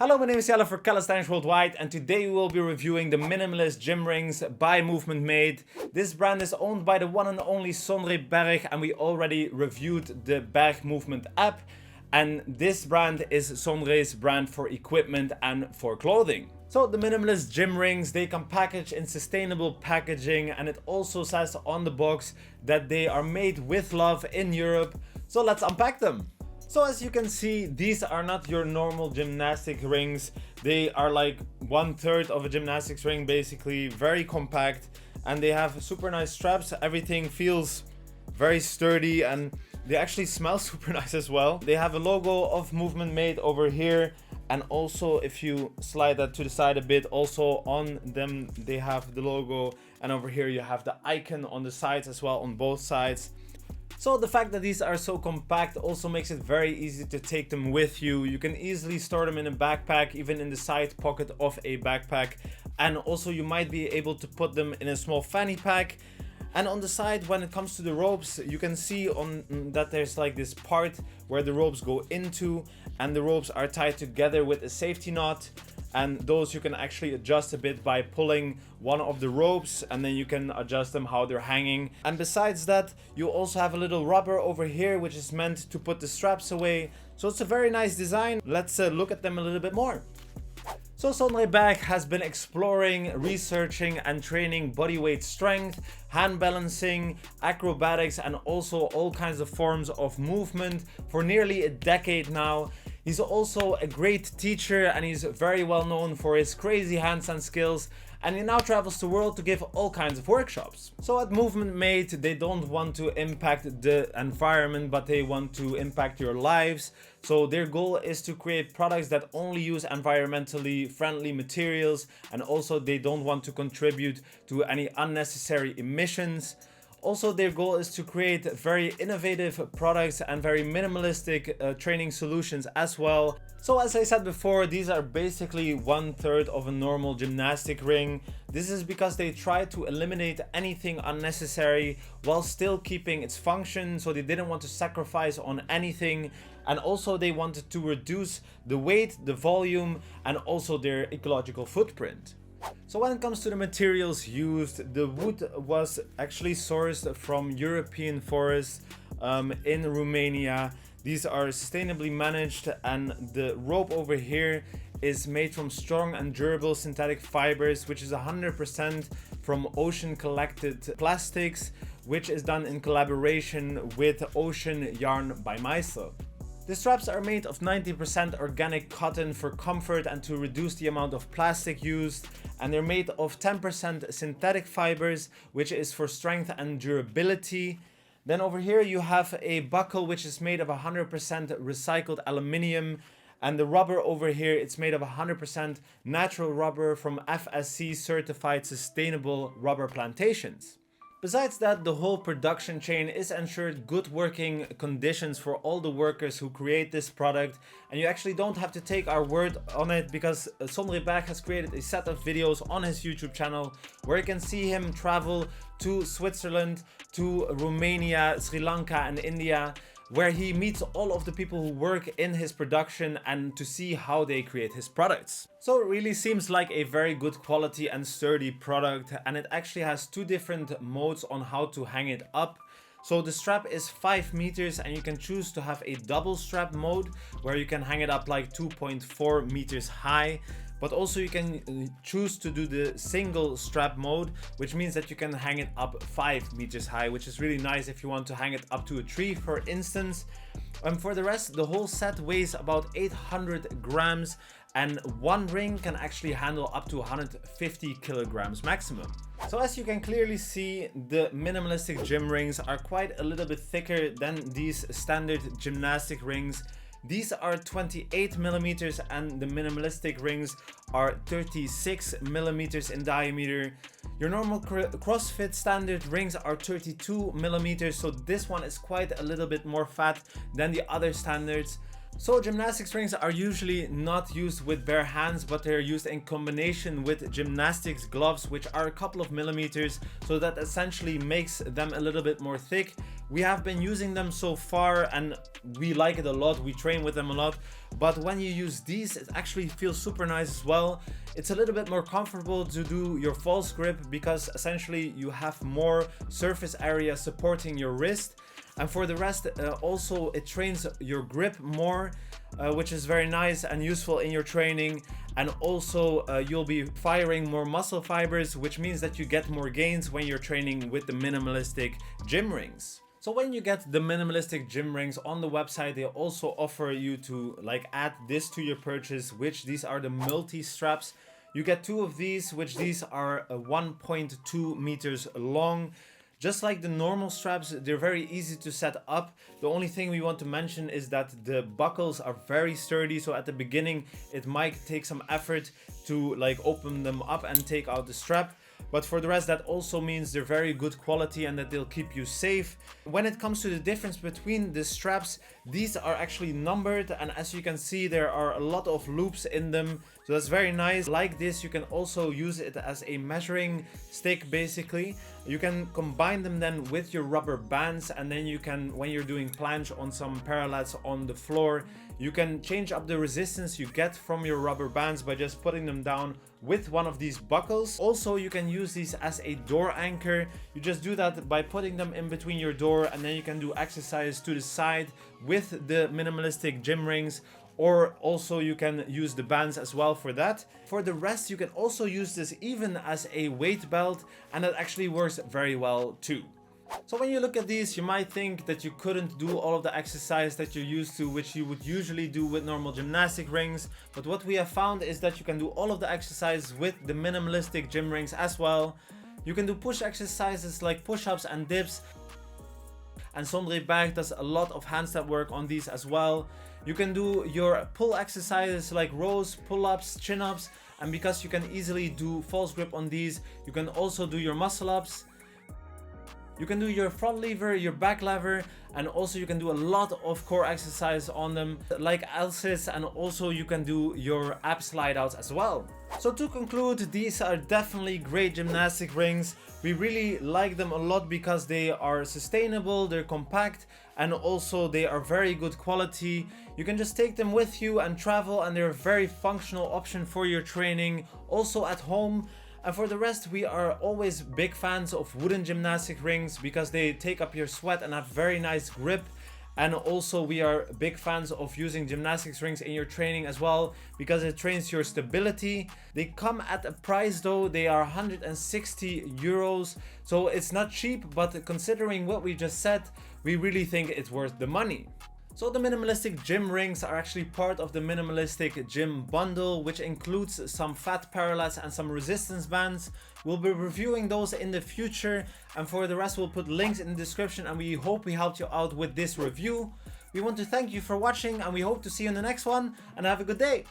Hello, my name is Jelle for Calisthenics Worldwide, and today we will be reviewing the Minimalist Gym Rings by Movement Made. This brand is owned by the one and only Sondre Berg, and we already reviewed the Berg Movement app. And this brand is Sondre's brand for equipment and for clothing. So the Minimalist Gym Rings, they come packaged in sustainable packaging, and it also says on the box that they are made with love in Europe. So let's unpack them. So as you can see, these are not your normal gymnastic rings. They are like 1/3 of a gymnastics ring, basically, very compact, and they have super nice straps. Everything feels very sturdy and they actually smell super nice as well. They have a logo of Movement Made over here, and also if you slide that to the side a bit, also on them they have the logo, and over here you have the icon on the sides as well, on both sides. So the fact that these are so compact also makes it very easy to take them with you. You can easily store them in a backpack, even in the side pocket of a backpack. And also you might be able to put them in a small fanny pack. And on the side, when it comes to the ropes, you can see on that there's like this part where the ropes go into, and the ropes are tied together with a safety knot. And those you can actually adjust a bit by pulling one of the ropes, and then you can adjust them how they're hanging. And besides that, you also have a little rubber over here which is meant to put the straps away. So it's a very nice design. Let's look at them a little bit more. So Sondre Berg has been exploring, researching and training bodyweight strength, hand balancing, acrobatics and also all kinds of forms of movement for nearly a decade now. He's also a great teacher, and he's very well known for his crazy handstand skills, and he now travels the world to give all kinds of workshops. So at Movement Made, they don't want to impact the environment, but they want to impact your lives. So their goal is to create products that only use environmentally friendly materials, and also they don't want to contribute to any unnecessary emissions. Also, their goal is to create very innovative products and very minimalistic training solutions as well. So as I said before, these are basically 1/3 of a normal gymnastic ring. This is because they try to eliminate anything unnecessary while still keeping its function. So they didn't want to sacrifice on anything. And also they wanted to reduce the weight, the volume, and also their ecological footprint. So when it comes to the materials used, the wood was actually sourced from European forests in Romania. These are sustainably managed, and the rope over here is made from strong and durable synthetic fibers, which is 100% from ocean collected plastics, which is done in collaboration with Ocean Yarn by myself. The straps are made of 90% organic cotton for comfort and to reduce the amount of plastic used, and they're made of 10% synthetic fibers, which is for strength and durability. Then over here you have a buckle which is made of 100% recycled aluminium, and the rubber over here, it's made of 100% natural rubber from FSC certified sustainable rubber plantations. Besides that, the whole production chain is ensured good working conditions for all the workers who create this product, and you actually don't have to take our word on it, because Sondre Berg has created a set of videos on his YouTube channel where you can see him travel to Switzerland, to Romania, Sri Lanka and India, where he meets all of the people who work in his production and to see how they create his products. So it really seems like a very good quality and sturdy product, and it actually has two different modes on how to hang it up. So the strap is 5 meters, and you can choose to have a double strap mode where you can hang it up like 2.4 meters high. But also you can choose to do the single strap mode, which means that you can hang it up 5 meters high, which is really nice if you want to hang it up to a tree, for instance. And for the rest, the whole set weighs about 800 grams, and one ring can actually handle up to 150 kilograms maximum. So as you can clearly see, the Minimalistic Gym Rings are quite a little bit thicker than these standard gymnastic rings. These are 28 millimeters, and the Minimalistic rings are 36 millimeters in diameter. Your normal CrossFit standard rings are 32 millimeters, so this one is quite a little bit more fat than the other standards. So gymnastics rings are usually not used with bare hands, but they're used in combination with gymnastics gloves, which are a couple of millimeters, so that essentially makes them a little bit more thick. We have been using them so far and we like it a lot. We train with them a lot, but when you use these, it actually feels super nice as well. It's a little bit more comfortable to do your false grip because essentially you have more surface area supporting your wrist. And for the rest, also it trains your grip more, which is very nice and useful in your training. And also you'll be firing more muscle fibers, which means that you get more gains when you're training with the minimalistic gym rings. So when you get the minimalistic gym rings on the website, they also offer you to add this to your purchase, which these are the multi straps. You get 2 of these, which these are 1.2 meters long. Just like the normal straps, they're very easy to set up. The only thing we want to mention is that the buckles are very sturdy, so at the beginning it might take some effort to open them up and take out the strap. But for the rest, that also means they're very good quality and that they'll keep you safe. When it comes to the difference between the straps, these are actually numbered, and as you can see, there are a lot of loops in them. So that's very nice. Like this, you can also use it as a measuring stick, basically. You can combine them then with your rubber bands, and then you can, when you're doing planche on some parallettes on the floor, you can change up the resistance you get from your rubber bands by just putting them down with one of these buckles. Also, you can use these as a door anchor. You just do that by putting them in between your door, and then you can do exercise to the side with the minimalistic gym rings, or also you can use the bands as well for that. For the rest, you can also use this even as a weight belt, and that actually works very well too. So when you look at these, you might think that you couldn't do all of the exercise that you're used to, which you would usually do with normal gymnastic rings. But what we have found is that you can do all of the exercises with the minimalistic gym rings as well. You can do push exercises like push-ups and dips. And Sondre Berg does a lot of handstand work on these as well. You can do your pull exercises like rows, pull-ups, chin-ups. And because you can easily do false grip on these, you can also do your muscle-ups. You can do your front lever, your back lever, and also you can do a lot of core exercise on them like L-sits, and also you can do your ab slide outs as well. So to conclude, these are definitely great gymnastic rings. We really like them a lot because they are sustainable, they're compact, and also they are very good quality. You can just take them with you and travel, and they're a very functional option for your training, also at home. And for the rest, we are always big fans of wooden gymnastic rings because they take up your sweat and have very nice grip. And also we are big fans of using gymnastics rings in your training as well because it trains your stability. They come at a price though, they are 160 euros. So it's not cheap, but considering what we just said, we really think it's worth the money. So the minimalistic gym rings are actually part of the Minimalistic Gym Bundle, which includes some fat parallettes and some resistance bands. We'll be reviewing those in the future, and for the rest we'll put links in the description, and we hope we helped you out with this review. We want to thank you for watching, and we hope to see you in the next one, and have a good day!